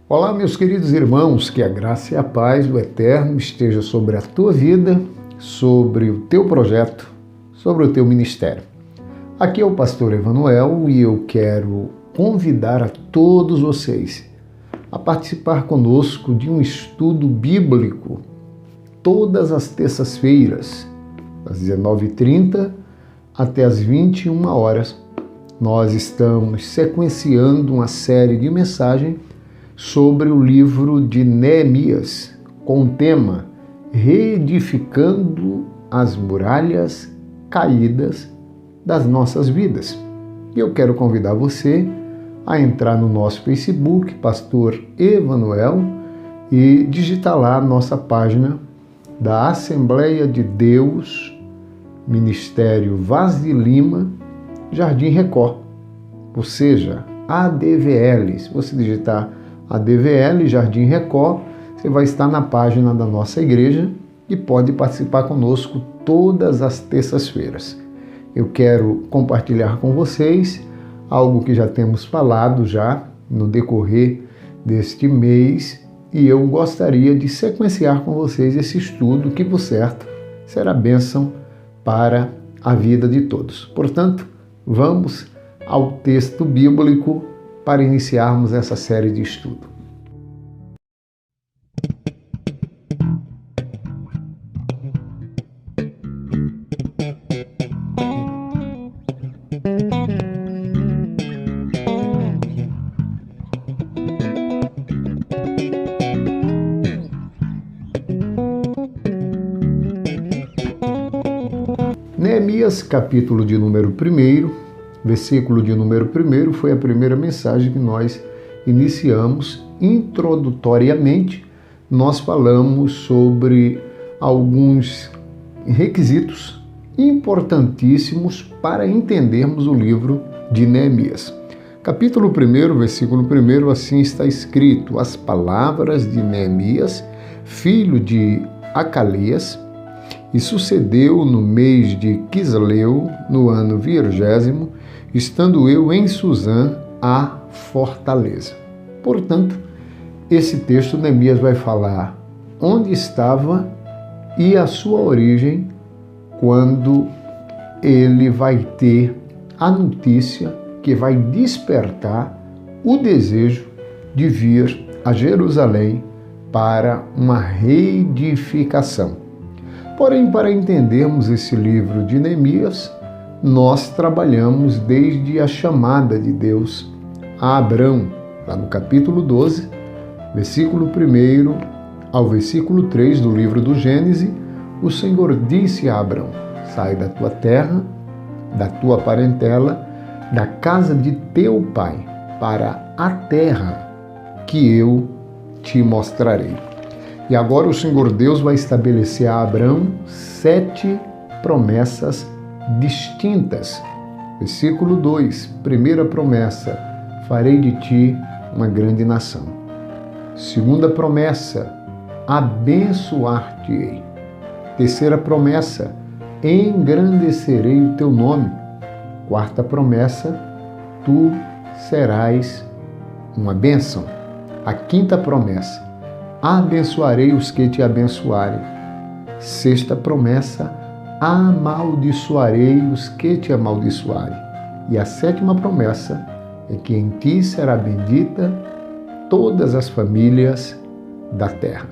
Olá, meus queridos irmãos, que a graça e a paz do Eterno esteja sobre a tua vida, sobre o teu projeto, sobre o teu ministério. Aqui é o pastor Emanuel e eu quero convidar a todos vocês a participar conosco de um estudo bíblico todas as terças-feiras, das 19h30 até as 21 horas. Nós estamos sequenciando uma série de mensagens sobre o livro de Neemias, com o tema Reedificando as Muralhas Caídas das Nossas Vidas. E eu quero convidar você a entrar no nosso Facebook, Pastor Emanuel, e digitar lá a nossa página da Assembleia de Deus, Ministério Vaz de Lima, Jardim Record, ou seja, ADVL. Se você digitar ADVL, Jardim Record, você vai estar na página da nossa igreja e pode participar conosco todas as terças-feiras. Eu quero compartilhar com vocês algo que já temos falado já no decorrer deste mês e eu gostaria de sequenciar com vocês esse estudo que, por certo, será bênção para a vida de todos. Portanto, vamos ao texto bíblico para iniciarmos essa série de estudo. Neemias, capítulo de número 1, versículo de número 1, foi a primeira mensagem que nós iniciamos. Introdutoriamente, nós falamos sobre alguns requisitos importantíssimos para entendermos o livro de Neemias. Capítulo 1, versículo 1, assim está escrito: as palavras de Neemias, filho de Acalias, e sucedeu no mês de Quisleu, no ano 20º, estando eu em Suzã, a fortaleza. Portanto, esse texto Neemias vai falar onde estava e a sua origem quando ele vai ter a notícia que vai despertar o desejo de vir a Jerusalém para uma reedificação. Porém, para entendermos esse livro de Neemias, nós trabalhamos desde a chamada de Deus a Abrão, lá no capítulo 12, versículo 1 ao versículo 3 do livro do Gênesis. O Senhor disse a Abrão: sai da tua terra, da tua parentela, da casa de teu pai, para a terra que eu te mostrarei. E agora o Senhor Deus vai estabelecer a Abrão 7 promessas distintas. Versículo 2, primeira promessa: farei de ti uma grande nação. Segunda promessa: abençoar-te-ei. Terceira promessa: engrandecerei o teu nome. Quarta promessa: tu serás uma bênção. A quinta promessa: abençoarei os que te abençoarem. Sexta promessa: amaldiçoarei os que te amaldiçoarem. E a sétima promessa é que em ti será bendita todas as famílias da terra.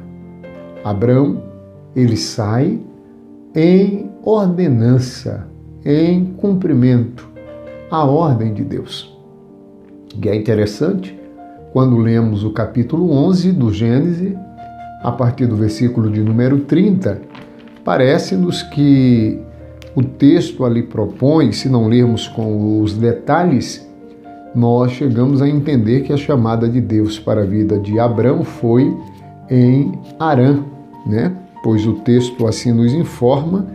Abrão, ele sai em ordenança, em cumprimento à ordem de Deus. E é interessante, quando lemos o capítulo 11 do Gênesis, a partir do versículo de número 30, parece-nos que o texto ali propõe, se não lermos com os detalhes, nós chegamos a entender que a chamada de Deus para a vida de Abrão foi em Harã, né? Pois o texto assim nos informa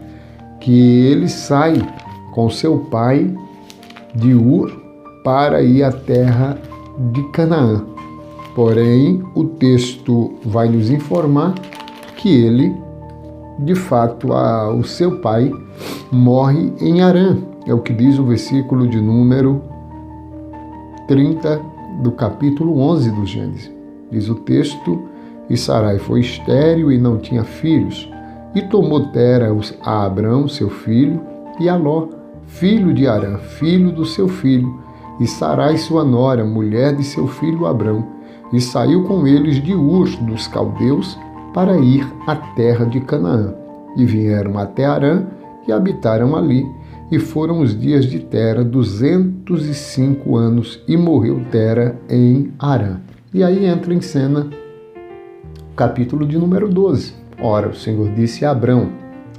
que ele sai com seu pai de Ur para ir à terra de Canaã. Porém, o texto vai nos informar que ele, de fato, o seu pai morre em Harã. É o que diz o versículo de número 30 do capítulo 11 do Gênesis. diz o texto, e Sarai foi estéril e não tinha filhos. E tomou Tera a Abrão, seu filho, e a Ló, filho de Harã, filho do seu filho, e Sarai, sua nora, mulher de seu filho Abrão, e saiu com eles de Ur dos caldeus para ir à terra de Canaã. E vieram até Harã e habitaram ali. E foram os dias de Tera 205 anos, e morreu Tera em Harã. E aí entra em cena o capítulo de número 12. Ora, o Senhor disse a Abrão: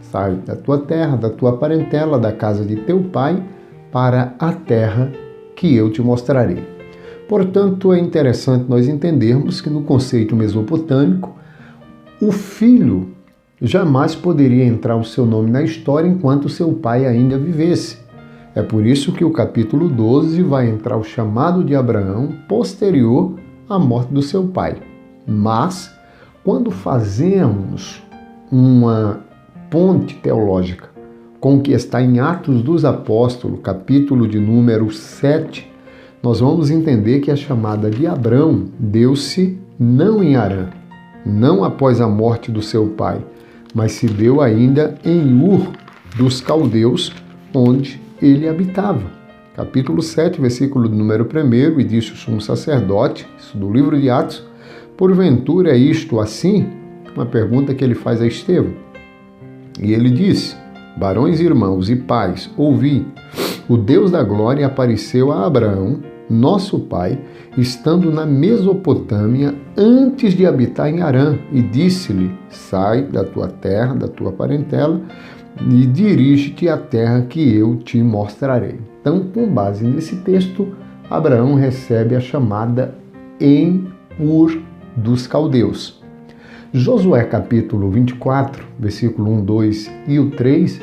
sai da tua terra, da tua parentela, da casa de teu pai, para a terra que eu te mostrarei. Portanto, é interessante nós entendermos que no conceito mesopotâmico, o filho jamais poderia entrar o seu nome na história enquanto seu pai ainda vivesse. É por isso que o capítulo 12 vai entrar o chamado de Abraão posterior à morte do seu pai. Mas, quando fazemos uma ponte teológica com o que está em Atos dos Apóstolos, capítulo de número 7, nós vamos entender que a chamada de Abrão deu-se não em Harã, não após a morte do seu pai, mas se deu ainda em Ur dos caldeus, onde ele habitava. Capítulo 7, versículo número 1, e disse o sumo sacerdote, isso do livro de Atos: porventura é isto assim? Uma pergunta que ele faz a Estevão. E ele disse: varões, irmãos e pais, ouvi, o Deus da glória apareceu a Abraão, nosso pai, estando na Mesopotâmia, antes de habitar em Harã, e disse-lhe: sai da tua terra, da tua parentela, e dirige-te à terra que eu te mostrarei. Então, com base nesse texto, Abraão recebe a chamada em Ur dos caldeus. Josué capítulo 24, versículo 1, 2 e o 3,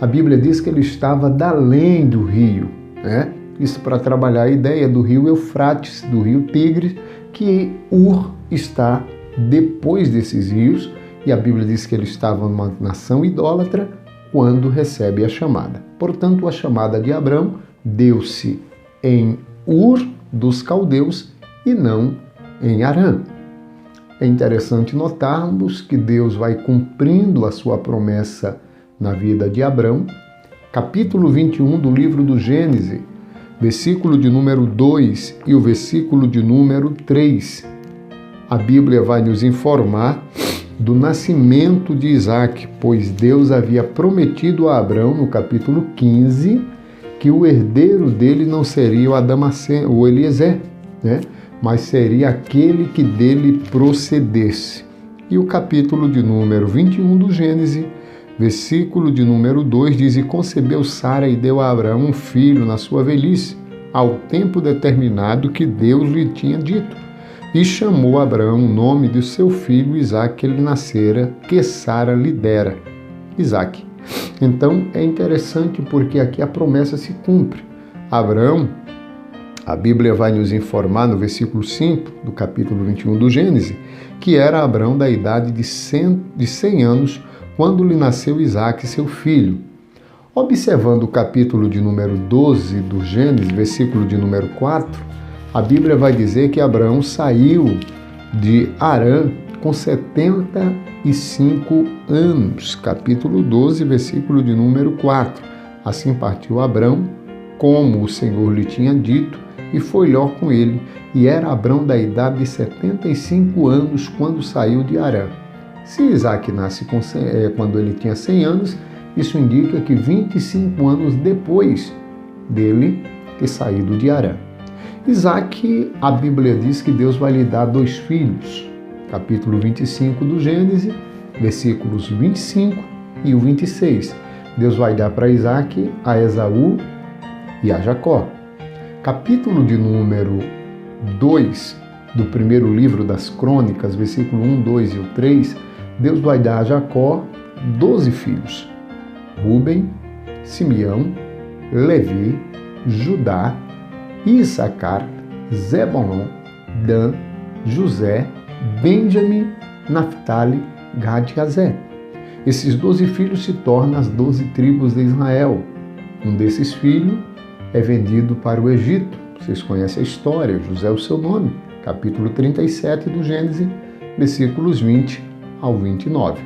a Bíblia diz que ele estava da além do rio, né? Isso para trabalhar a ideia do rio Eufrates, do rio Tigre, que Ur está depois desses rios, e a Bíblia diz que ele estava numa nação idólatra quando recebe a chamada. Portanto, a chamada de Abrão deu-se em Ur dos caldeus e não em Harã. É interessante notarmos que Deus vai cumprindo a sua promessa na vida de Abrão. Capítulo 21 do livro do Gênesis, versículo de número 2 e o versículo de número 3. A Bíblia vai nos informar do nascimento de Isaque, pois Deus havia prometido a Abrão, no capítulo 15, que o herdeiro dele não seria o Eliezer, né? Mas seria aquele que dele procedesse. E o capítulo de número 21 do Gênesis, versículo de número 2, diz: e concebeu Sara e deu a Abraão um filho na sua velhice, ao tempo determinado que Deus lhe tinha dito. E chamou Abraão o nome de seu filho Isaque, que ele nascera, que Sara lhe dera, Isaque. Então é interessante porque aqui a promessa se cumpre. Abraão, a Bíblia vai nos informar no versículo 5 do capítulo 21 do Gênesis, que era Abraão da idade de 100 anos, quando lhe nasceu Isaque, seu filho. Observando o capítulo de número 12 do Gênesis, versículo de número 4, a Bíblia vai dizer que Abraão saiu de Harã com 75 anos. Capítulo 12, versículo de número 4. Assim partiu Abraão, como o Senhor lhe tinha dito, e foi Ló com ele. E era Abraão da idade de 75 anos quando saiu de Harã. Se Isaque nasce quando ele tinha 100 anos, isso indica que 25 anos depois dele ter saído de Harã. Isaque, a Bíblia diz que Deus vai lhe dar 2 filhos. Capítulo 25 do Gênesis, versículos 25 e o 26. Deus vai dar para Isaque a Esaú e a Jacó. Capítulo de número 2 do primeiro livro das Crônicas, versículo 1, 2 e o 3, Deus vai dar a Jacó 12 filhos. Rúben, Simeão, Levi, Judá, Issacar, Zebulon, Dan, José, Benjamim, Naftali, Gad e Aser. Esses 12 filhos se tornam as 12 tribos de Israel. Um desses filhos é vendido para o Egito. Vocês conhecem a história, José é o seu nome. capítulo 37 do Gênesis, versículos 20 ao 29.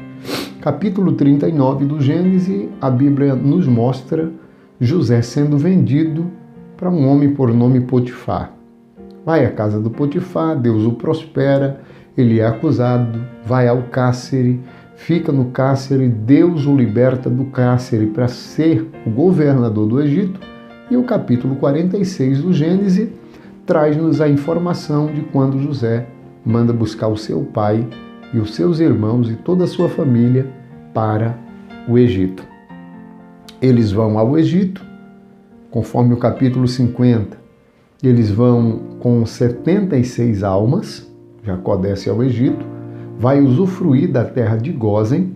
Capítulo 39 do Gênesis, a Bíblia nos mostra José sendo vendido para um homem por nome Potifar. Vai à casa do Potifar, Deus o prospera, ele é acusado, vai ao cárcere, fica no cárcere, Deus o liberta do cárcere para ser o governador do Egito. E o capítulo 46 do Gênesis traz-nos a informação de quando José manda buscar o seu pai e os seus irmãos e toda a sua família para o Egito. Eles vão ao Egito, conforme o capítulo 50, eles vão com 76 almas, Jacó desce ao Egito, vai usufruir da terra de Gósen,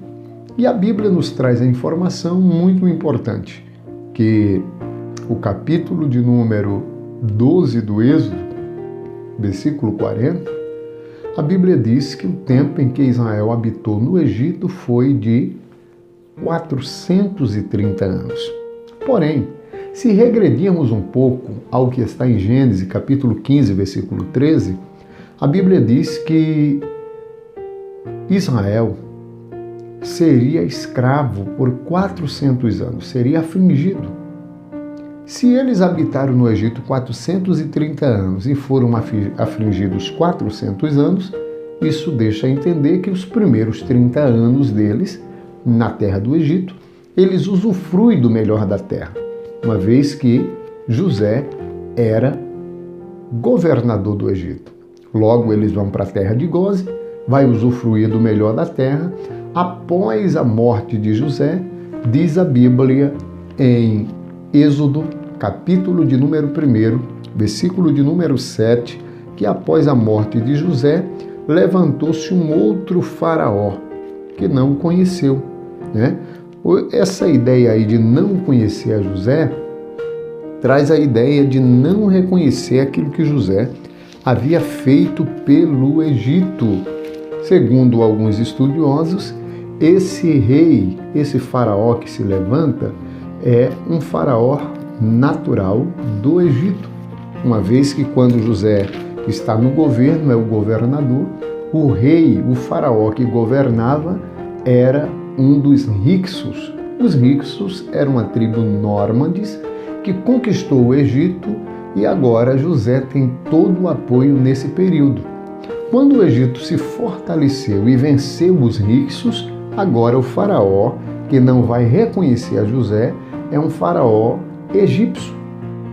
e a Bíblia nos traz a informação muito importante, que o capítulo de número 12 do Êxodo, versículo 40, a Bíblia diz que o tempo em que Israel habitou no Egito foi de 430 anos. Porém, se regredirmos um pouco ao que está em Gênesis, capítulo 15, versículo 13, a Bíblia diz que Israel seria escravo por 400 anos, seria afligido. Se eles habitaram no Egito 430 anos e foram afligidos 400 anos, isso deixa a entender que os primeiros 30 anos deles, na terra do Egito, eles usufruem do melhor da terra, uma vez que José era governador do Egito. Logo, eles vão para a terra de Gósen, vai usufruir do melhor da terra. Após a morte de José, diz a Bíblia em Êxodo, capítulo de número 1, versículo de número 7, que após a morte de José, levantou-se um outro faraó que não o conheceu, né? Essa ideia aí de não conhecer a José traz a ideia de não reconhecer aquilo que José havia feito pelo Egito. Segundo alguns estudiosos, esse rei, esse faraó que se levanta, é um faraó natural do Egito, uma vez que quando José está no governo, é o governador, o rei, o faraó que governava, era um dos Hicsos. Os Hicsos eram uma tribo nômades que conquistou o Egito e agora José tem todo o apoio nesse período. Quando o Egito se fortaleceu e venceu os Hicsos, agora o faraó, que não vai reconhecer a José, é um faraó egípcio.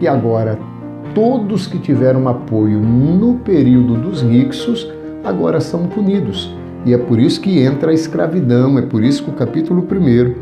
E agora todos que tiveram apoio no período dos Hicsos agora são punidos. E é por isso que entra a escravidão, é por isso que o capítulo 1,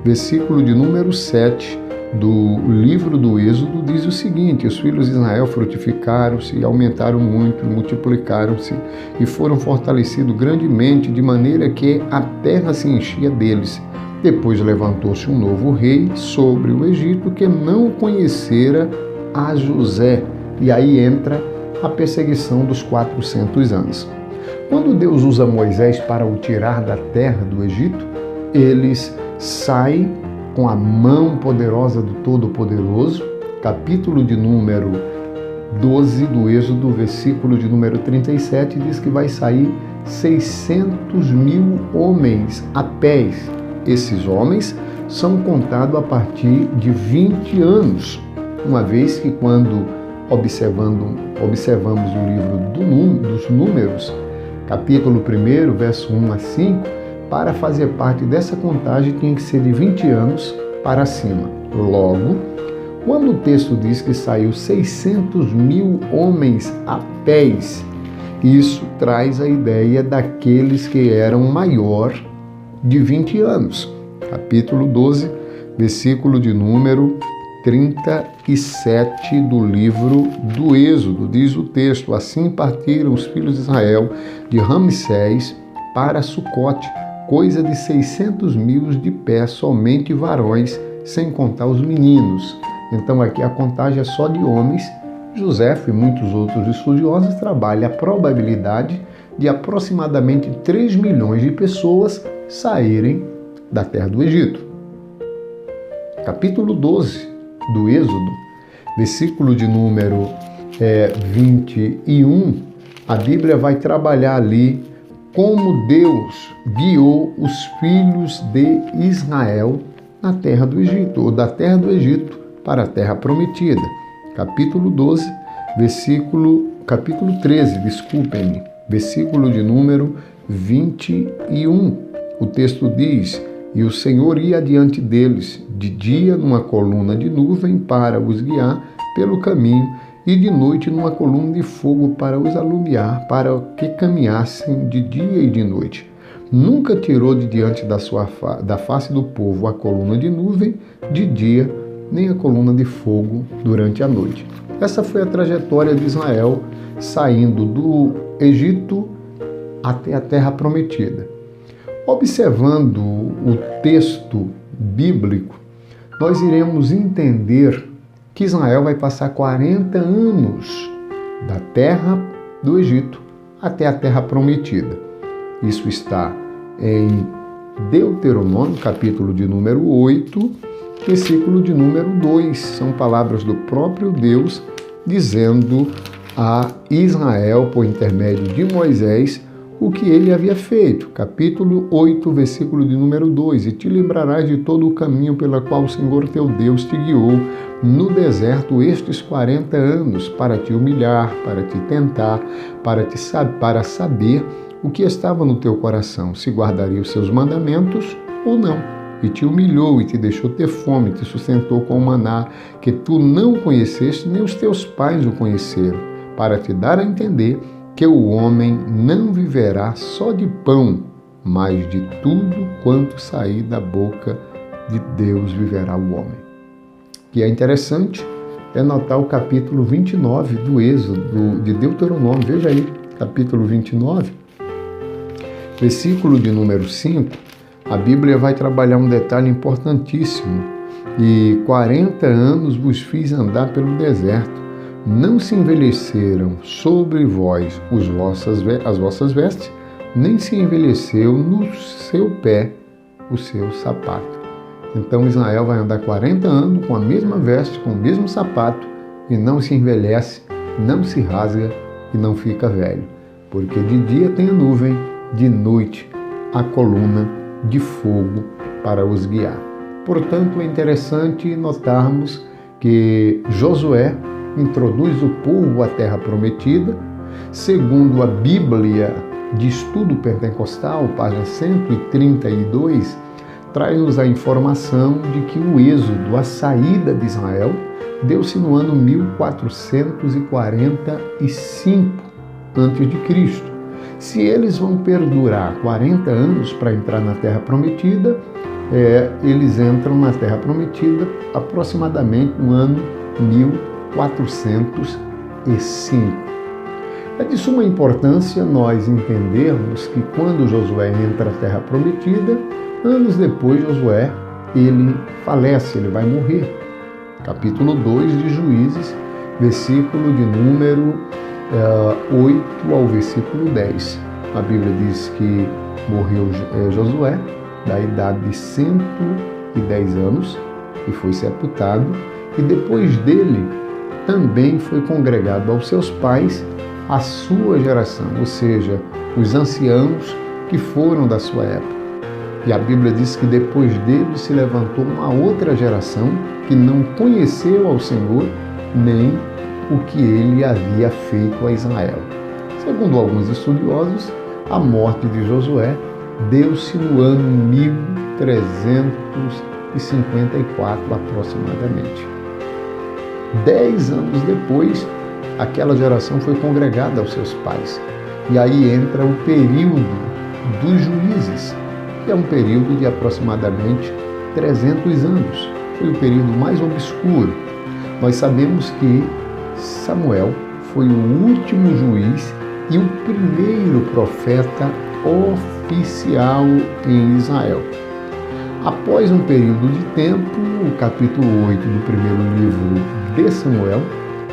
versículo de número 7 do livro do Êxodo diz o seguinte: os filhos de Israel frutificaram-se, aumentaram muito, multiplicaram-se e foram fortalecidos grandemente, de maneira que a terra se enchia deles. Depois levantou-se um novo rei sobre o Egito que não conhecera a José. E aí entra a perseguição dos 400 anos. Quando Deus usa Moisés para o tirar da terra do Egito, eles saem com a mão poderosa do Todo-Poderoso, capítulo de número 12 do Êxodo, versículo de número 37, diz que vai sair 600.000 homens a pés. Esses homens são contados a partir de 20 anos, uma vez que quando observamos o livro dos Números, capítulo 1, verso 1 a 5, para fazer parte dessa contagem tinha que ser de 20 anos para cima. Logo, quando o texto diz que saiu 600.000 homens a pés, isso traz a ideia daqueles que eram maior de 20 anos. Capítulo 12, versículo de número 37 do livro do Êxodo, diz o texto: assim partiram os filhos de Israel de Ramsés para Sucote, coisa de 600.000 de pé, somente varões, sem contar os meninos. Então aqui a contagem é só de homens. José e muitos outros estudiosos trabalham a probabilidade de aproximadamente 3 milhões de pessoas saírem da terra do Egito. Capítulo 12 do Êxodo, versículo de número 21, A Bíblia vai trabalhar ali como Deus guiou os filhos de Israel na terra do Egito, ou da terra do Egito para a terra prometida. Capítulo 13, versículo de número 21. O texto diz: "E o Senhor ia adiante deles, de dia numa coluna de nuvem para os guiar pelo caminho, e de noite numa coluna de fogo para os alumiar, para que caminhassem de dia e de noite. Nunca tirou de diante da face do povo a coluna de nuvem de dia, nem a coluna de fogo durante a noite." Essa foi a trajetória de Israel saindo do Egito até a terra prometida. Observando o texto bíblico, nós iremos entender que Israel vai passar 40 anos da terra do Egito até a terra prometida. Isso está em Deuteronômio, capítulo de número 8, versículo de número 2. São palavras do próprio Deus dizendo a Israel, por intermédio de Moisés, o que ele havia feito. Capítulo 8, versículo de número 2. "E te lembrarás de todo o caminho pela qual o Senhor teu Deus te guiou no deserto estes 40 anos, para te humilhar, para te tentar, para saber o que estava no teu coração, se guardaria os seus mandamentos ou não. E te humilhou e te deixou ter fome, te sustentou com o maná, que tu não conheceste, nem os teus pais o conheceram, para te dar a entender que o homem não viverá só de pão, mas de tudo quanto sair da boca de Deus viverá o homem." O que é interessante é notar o capítulo 29 do Êxodo, de Deuteronômio. Veja aí, capítulo 29, versículo de número 5, a Bíblia vai trabalhar um detalhe importantíssimo. "E 40 anos vos fiz andar pelo deserto, não se envelheceram sobre vós as vossas vestes, nem se envelheceu no seu pé o seu sapato." Então Israel vai andar 40 anos com a mesma veste, com o mesmo sapato, e não se envelhece, não se rasga e não fica velho. Porque de dia tem a nuvem, de noite a coluna de fogo para os guiar. Portanto, é interessante notarmos que Josué introduz o povo à terra prometida, segundo a Bíblia de Estudo Pentecostal, página 132, traz-nos a informação de que o êxodo, a saída de Israel, deu-se no ano 1445 a.C. Se eles vão perdurar 40 anos para entrar na Terra Prometida, eles entram na Terra Prometida aproximadamente no ano 1405. É de suma importância nós entendermos que quando Josué entra na Terra Prometida, anos depois Josué, ele falece, ele vai morrer. Capítulo 2 de Juízes, versículo de número 8 ao versículo 10. A Bíblia diz que morreu Josué, da idade de 110 anos, e foi sepultado, e depois dele também foi congregado aos seus pais a sua geração, ou seja, os anciãos que foram da sua época. E a Bíblia diz que depois dele se levantou uma outra geração que não conheceu ao Senhor nem o que ele havia feito a Israel. Segundo alguns estudiosos, a morte de Josué deu-se no ano 1354 aproximadamente. 10 anos depois, aquela geração foi congregada aos seus pais. E aí entra o período dos juízes, que é um período de aproximadamente 300 anos. Foi o período mais obscuro. Nós sabemos que Samuel foi o último juiz e o primeiro profeta oficial em Israel. Após um período de tempo, o capítulo 8 do primeiro livro de Samuel,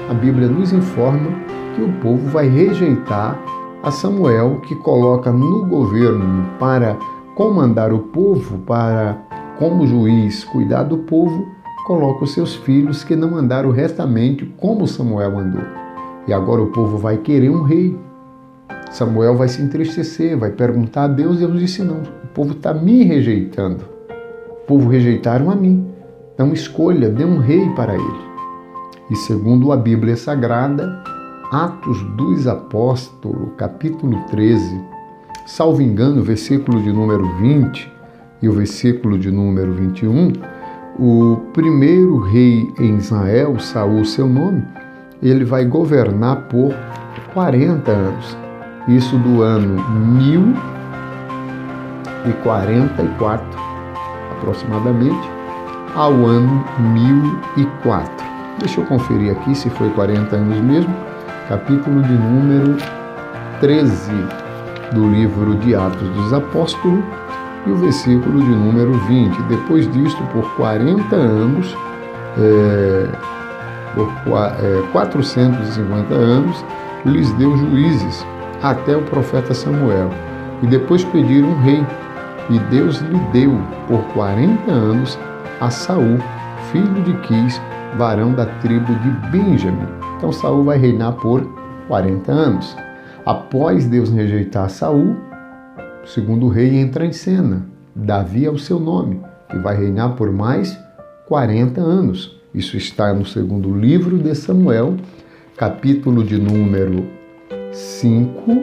a Bíblia nos informa que o povo vai rejeitar a Samuel, que coloca no governo para comandar o povo, para, como juiz, cuidar do povo, coloca os seus filhos que não andaram retamente como Samuel andou. E agora o povo vai querer um rei. Samuel vai se entristecer, vai perguntar a Deus, e Deus disse: não, o povo está me rejeitando. O povo rejeitaram a mim. Então escolha, dê um rei para ele. E segundo a Bíblia Sagrada, Atos dos Apóstolos, capítulo 13, salvo engano, o versículo de número 20 e o versículo de número 21, o primeiro rei em Israel, Saul, seu nome, ele vai governar por 40 anos. Isso do ano 1044, aproximadamente, ao ano 1004. Deixa eu conferir aqui se foi 40 anos mesmo. Capítulo de número 13 do livro de Atos dos Apóstolos e o versículo de número 20. Depois disto, por 40 anos, 450 anos, lhes deu juízes, até o profeta Samuel. E depois pediram um rei, e Deus lhe deu por 40 anos a Saul, filho de Quis, varão da tribo de Benjamim. Então Saul vai reinar por 40 anos. Após Deus rejeitar Saul, o segundo rei entra em cena. Davi é o seu nome, que vai reinar por mais 40 anos. Isso está no segundo livro de Samuel, capítulo de número 5,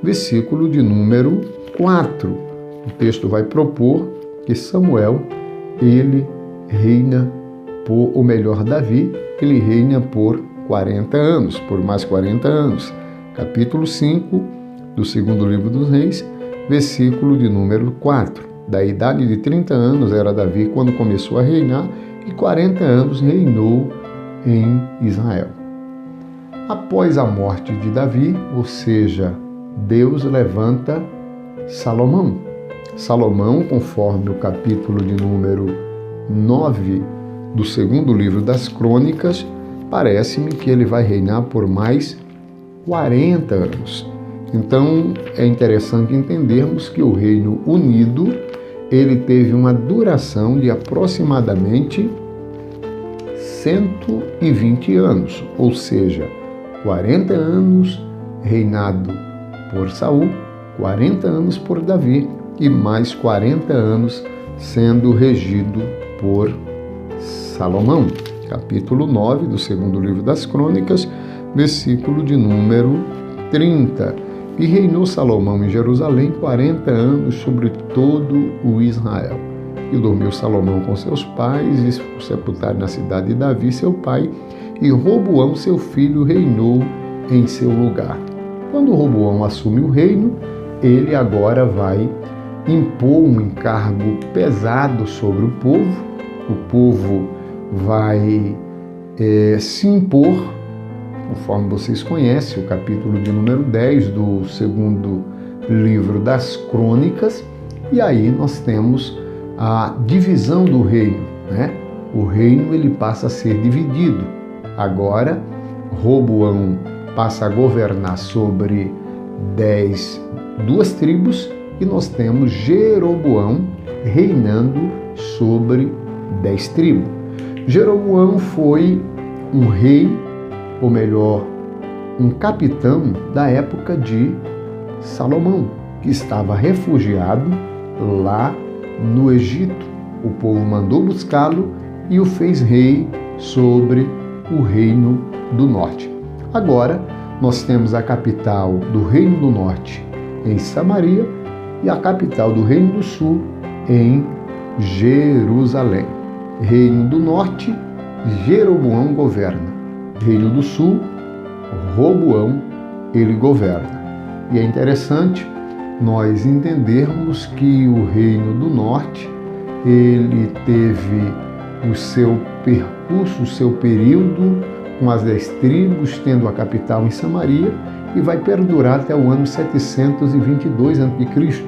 versículo de número 4. O texto vai propor que Samuel, ele reina por, ou melhor, Davi, ele reina por 40 anos, por mais 40 anos. Capítulo 5 do segundo livro dos Reis, versículo de número 4. Da idade de 30 anos era Davi quando começou a reinar, e 40 anos reinou em Israel. Após a morte de Davi, ou seja, Deus levanta Salomão. Salomão, conforme o capítulo de número 9 do segundo livro das Crônicas, parece-me que ele vai reinar por mais 40 anos. Então, é interessante entendermos que o Reino Unido, ele teve uma duração de aproximadamente 120 anos, ou seja, 40 anos reinado por Saul, 40 anos por Davi e mais 40 anos sendo regido por Salomão. Capítulo 9 do segundo livro das Crônicas, versículo de número 30. E reinou Salomão em Jerusalém 40 anos sobre todo o Israel. E dormiu Salomão com seus pais e foi sepultado na cidade de Davi, seu pai, e Roboão, seu filho, reinou em seu lugar. Quando Roboão assume o reino, ele agora vai impor um encargo pesado sobre o povo. O povo vai se impor, conforme vocês conhecem, o capítulo de número 10 do segundo livro das Crônicas, e aí nós temos a divisão do reino, né? O reino ele passa a ser dividido. Agora, Roboão passa a governar sobre 2 tribos, e nós temos Jeroboão reinando sobre 10 tribos. Jeroboão foi um rei, ou melhor, um capitão da época de Salomão, que estava refugiado lá no Egito. O povo mandou buscá-lo e o fez rei sobre o Reino do Norte. Agora, nós temos a capital do Reino do Norte em Samaria e a capital do Reino do Sul em Jerusalém. Reino do Norte, Jeroboão governa. Reino do Sul, Roboão, ele governa. E é interessante nós entendermos que o Reino do Norte, ele teve o seu percurso, o seu período com as 10 tribos, tendo a capital em Samaria, e vai perdurar até o ano 722 a.C.,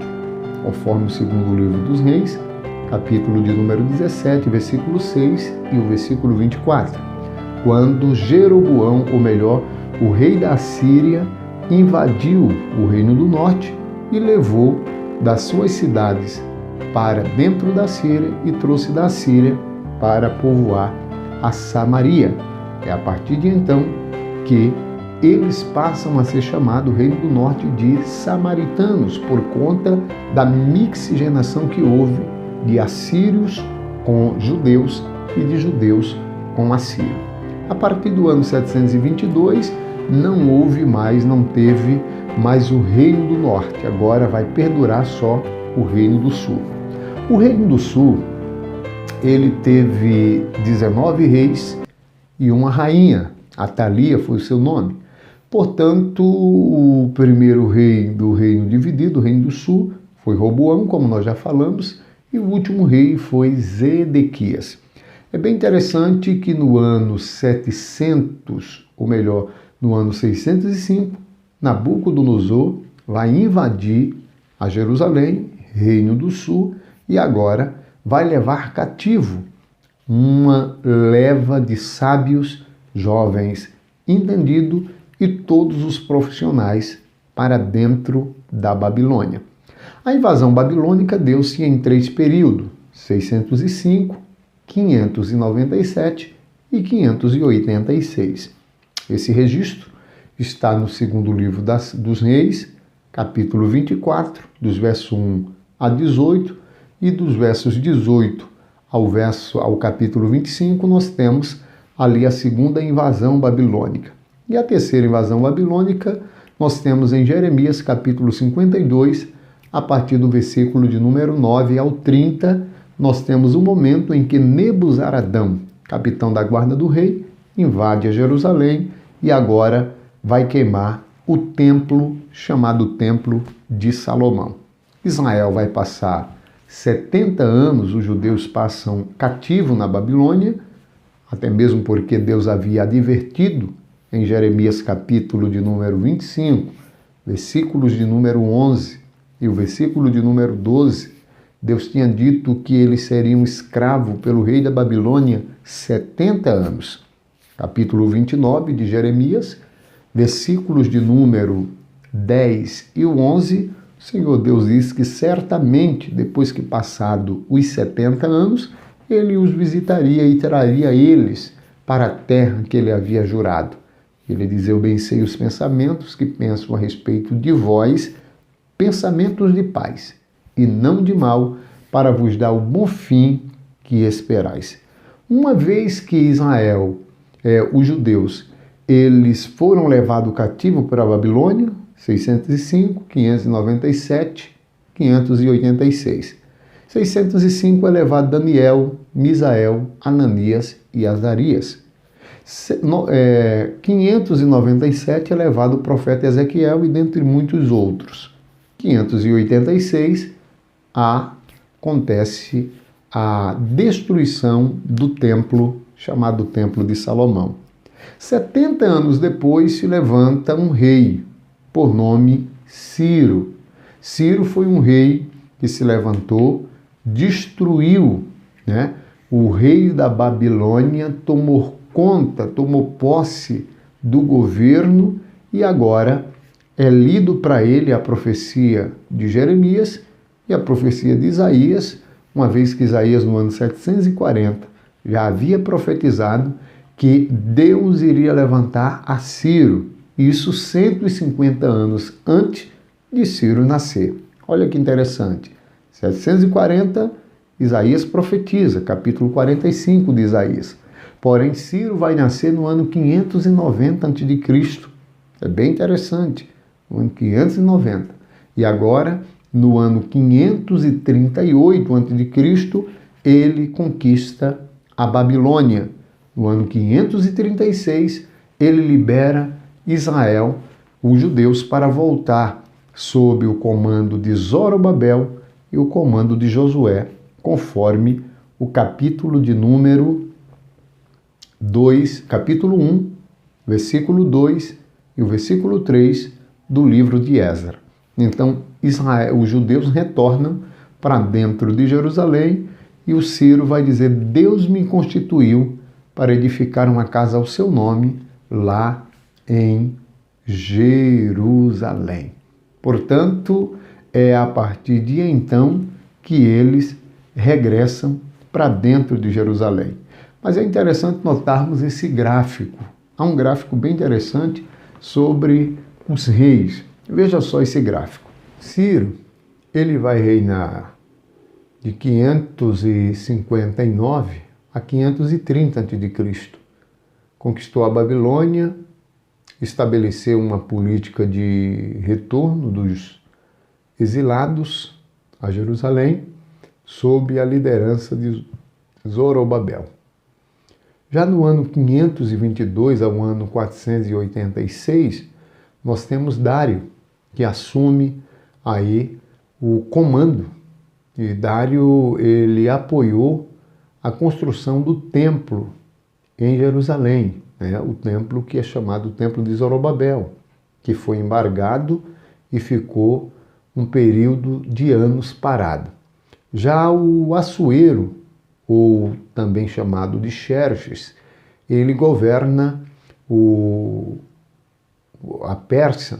conforme o segundo livro dos Reis, capítulo de número 17, versículo 6 e o versículo 24, quando Jeroboão, ou melhor, o rei da Síria, invadiu o Reino do Norte e levou das suas cidades para dentro da Síria e trouxe da Síria para povoar a Samaria. É a partir de então que eles passam a ser chamados, o Reino do Norte, de samaritanos, por conta da mixigenação que houve de assírios com judeus e de judeus com assírios. A partir do ano 722, não teve mais o Reino do Norte, agora vai perdurar só o Reino do Sul. O Reino do Sul, ele teve 19 reis e uma rainha, Atalia foi o seu nome. Portanto, o primeiro rei do reino dividido, o Reino do Sul, foi Roboão, como nós já falamos, e o último rei foi Zedequias. É bem interessante que no ano 700, ou melhor, no ano 605, Nabucodonosor vai invadir a Jerusalém, Reino do Sul, e agora vai levar cativo uma leva de sábios, jovens entendidos e todos os profissionais para dentro da Babilônia. A invasão babilônica deu-se em 3 períodos, 605, 597 e 586. Esse registro está no segundo livro dos Reis, capítulo 24, dos versos 1 a 18, e dos versos 18 ao capítulo 25, nós temos ali a segunda invasão babilônica. E a terceira invasão babilônica nós temos em Jeremias, capítulo 52, a partir do versículo de número 9 ao 30, nós temos o momento em que Nebuzaradão, capitão da guarda do rei, invade a Jerusalém e agora vai queimar o templo chamado Templo de Salomão. Israel vai passar 70 anos, os judeus passam cativo na Babilônia, até mesmo porque Deus havia advertido em Jeremias capítulo de número 25, versículos de número 11 e o versículo de número 12, Deus tinha dito que eles seriam escravos pelo rei da Babilônia 70 anos. Capítulo 29 de Jeremias, versículos de número 10 e 11, o Senhor Deus diz que certamente, depois que passado os 70 anos, ele os visitaria e traria eles para a terra que ele havia jurado. Ele diz, eu bem sei os pensamentos que pensam a respeito de vós, pensamentos de paz e não de mal, para vos dar o bom fim que esperais. Uma vez que Israel, os judeus, eles foram levados cativo para a Babilônia, 605, 597, 586. 605 é levado Daniel, Misael, Ananias e Azarias. 597 é levado o profeta Ezequiel e dentre muitos outros. 586 acontece a destruição do templo chamado Templo de Salomão. 70 anos depois se levanta um rei por nome Ciro. Ciro foi um rei que se levantou, destruiu, o rei da Babilônia, tomou posse do governo e agora é lido para ele a profecia de Jeremias e a profecia de Isaías, uma vez que Isaías no ano 740 já havia profetizado que Deus iria levantar a Ciro, isso 150 anos antes de Ciro nascer. Olha que interessante. 740, Isaías profetiza, capítulo 45 de Isaías. Porém, Ciro vai nascer no ano 590 a.C. É bem interessante, no ano 590. E agora, no ano 538 a.C., ele conquista a Babilônia. No ano 536, ele libera Israel, os judeus, para voltar sob o comando de Zorobabel e o comando de Josué, conforme o capítulo de número 2, capítulo 1, versículo 2 e o versículo 3 do livro de Esdras. Então, os judeus retornam para dentro de Jerusalém e o Ciro vai dizer, Deus me constituiu para edificar uma casa ao seu nome lá em Jerusalém. Portanto, é a partir de então que eles regressam para dentro de Jerusalém. Mas é interessante notarmos esse gráfico. Há um gráfico bem interessante sobre os reis. Veja só esse gráfico. Ciro, ele vai reinar de 559 a 530 a.C. Conquistou a Babilônia, estabeleceu uma política de retorno dos exilados a Jerusalém, sob a liderança de Zorobabel. Já no ano 522 ao ano 486, nós temos Dário, que assume aí o comando. E Dário, ele apoiou a construção do templo em Jerusalém, né? O templo que é chamado Templo de Zorobabel, que foi embargado e ficou um período de anos parado. Já o Assuero, ou também chamado de Xerxes, ele governa a Pérsia,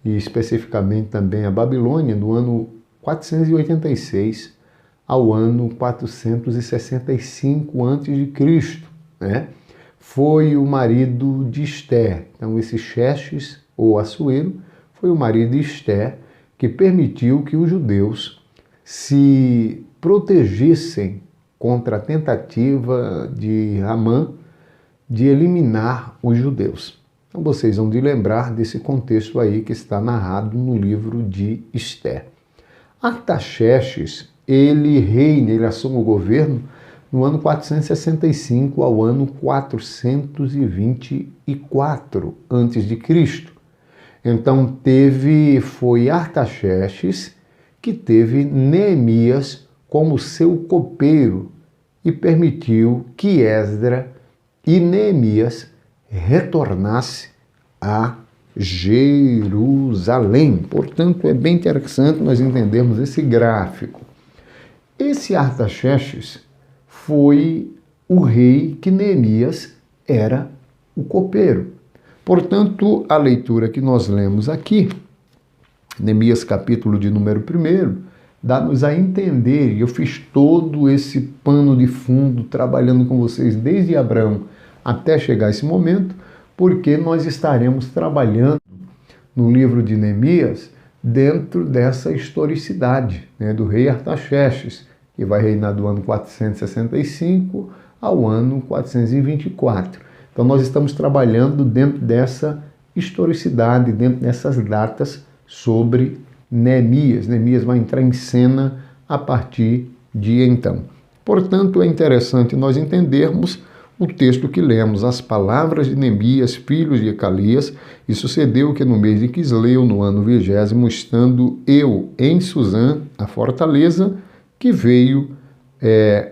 e especificamente também a Babilônia, do ano 486 ao ano 465 a.C., né? Foi o marido de Ester. Então, esse Xerxes, ou Assuero, foi o marido de Ester, que permitiu que os judeus se protegessem contra a tentativa de Amã de eliminar os judeus. Então vocês vão de lembrar desse contexto aí que está narrado no livro de Ester. Artaxerxes, ele assume o governo no ano 465 ao ano 424 a.C. Então foi Artaxerxes que teve Neemias como seu copeiro e permitiu que Esdras e Neemias retornasse a Jerusalém. Portanto, é bem interessante nós entendermos esse gráfico. Esse Artaxerxes foi o rei que Neemias era o copeiro. Portanto, a leitura que nós lemos aqui, Neemias capítulo de número 1, dá-nos a entender, e eu fiz todo esse pano de fundo trabalhando com vocês desde Abraão até chegar esse momento, porque nós estaremos trabalhando no livro de Neemias dentro dessa historicidade, né, do rei Artaxerxes, que vai reinar do ano 465 ao ano 424. Então nós estamos trabalhando dentro dessa historicidade, dentro dessas datas sobre Neemias. Neemias vai entrar em cena a partir de então. Portanto, é interessante nós entendermos o texto que lemos, as palavras de Neemias, filho de Ecalias, e sucedeu que no mês de Quisleu, no ano 20º, estando eu em Suzã, a fortaleza, que veio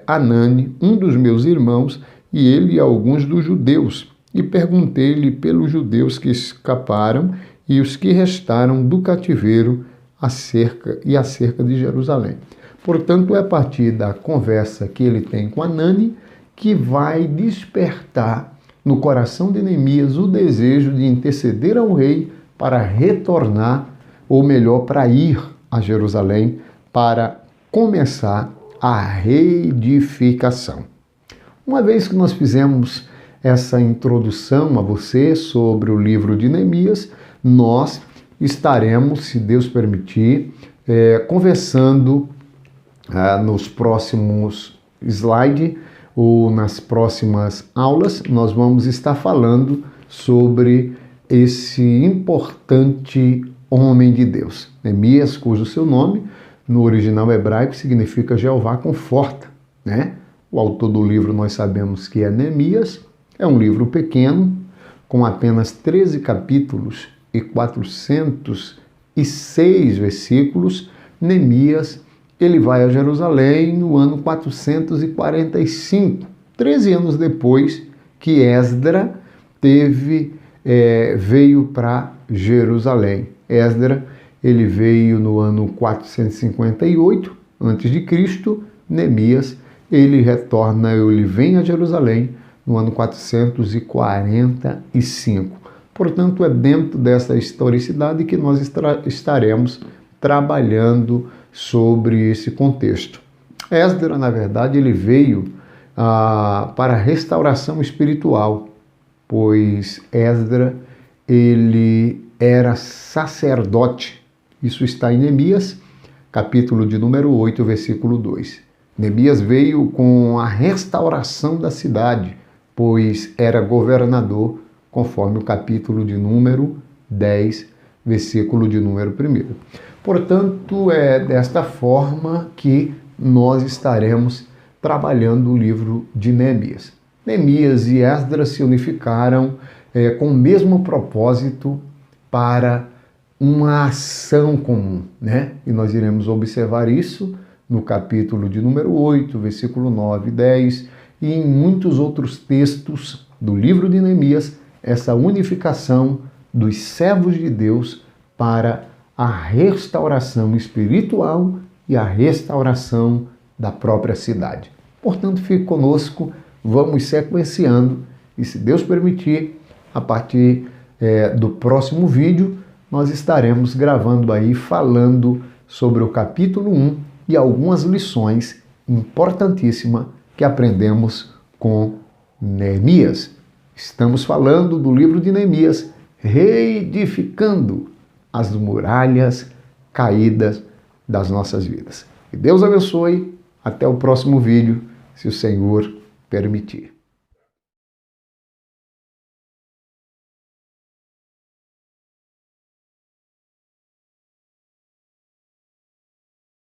Anani, um dos meus irmãos, e ele e alguns dos judeus, e perguntei-lhe pelos judeus que escaparam e os que restaram do cativeiro acerca de Jerusalém. Portanto, é a partir da conversa que ele tem com Anani que vai despertar no coração de Neemias o desejo de interceder ao rei para retornar, ou melhor, para ir a Jerusalém, para começar a reedificação. Uma vez que nós fizemos essa introdução a você sobre o livro de Neemias, nós estaremos, se Deus permitir, conversando nos próximos slides ou nas próximas aulas, nós vamos estar falando sobre esse importante homem de Deus. Neemias, cujo seu nome, no original hebraico, significa Jeová conforta, né? O autor do livro nós sabemos que é Neemias, é um livro pequeno, com apenas 13 capítulos e 406 versículos. Neemias, ele vai a Jerusalém no ano 445, 13 anos depois que Esdras veio para Jerusalém. Esdras, ele veio no ano 458 a.C., Neemias, ele vem a Jerusalém no ano 445. Portanto, é dentro dessa historicidade que nós estaremos trabalhando sobre esse contexto. Esdras, na verdade, ele veio para a restauração espiritual, pois Esdras, ele era sacerdote. Isso está em Neemias, capítulo de número 8, versículo 2. Neemias veio com a restauração da cidade, pois era governador, conforme o capítulo de número 10, versículo de número 1. Portanto, é desta forma que nós estaremos trabalhando o livro de Neemias. Neemias e Esdras se unificaram com o mesmo propósito para uma ação comum, né? E nós iremos observar isso no capítulo de número 8, versículo 9 e 10, e em muitos outros textos do livro de Neemias, essa unificação dos servos de Deus para a restauração espiritual e a restauração da própria cidade. Portanto, fique conosco, vamos sequenciando e, se Deus permitir, a partir do próximo vídeo, nós estaremos gravando aí, falando sobre o capítulo 1 e algumas lições importantíssimas que aprendemos com Neemias. Estamos falando do livro de Neemias, reedificando as muralhas caídas das nossas vidas. Que Deus abençoe. Até o próximo vídeo, se o Senhor permitir.